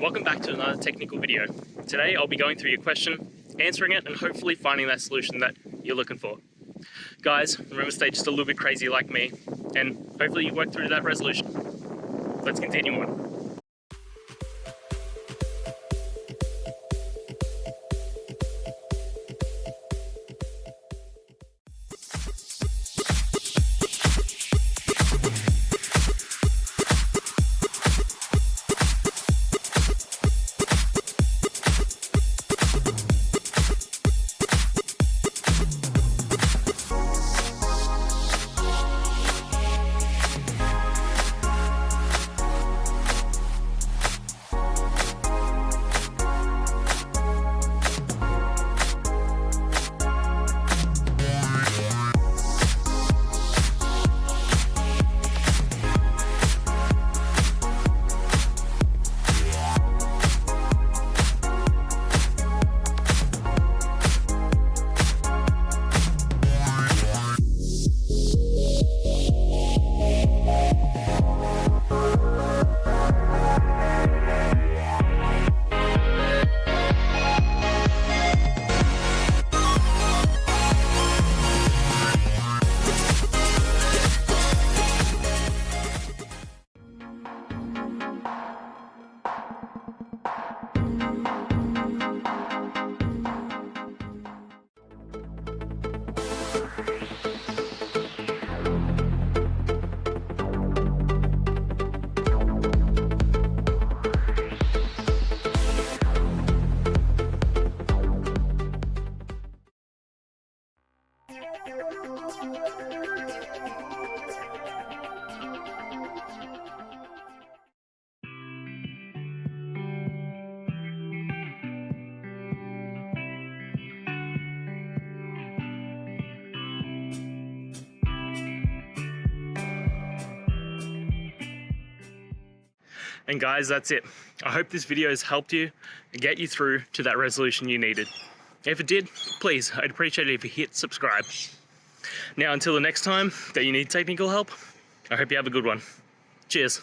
Welcome back to another technical video. Today I'll be going through your question, answering it, and hopefully finding that solution that you're looking for. Guys, remember to stay just a little bit crazy like me, and hopefully you work through that resolution. Let's continue on. And guys, that's it. I hope this video has helped you and get you through to that resolution you needed. If it did, please, I'd appreciate it if you hit subscribe. Now, until the next time that you need technical help, I hope you have a good one. Cheers.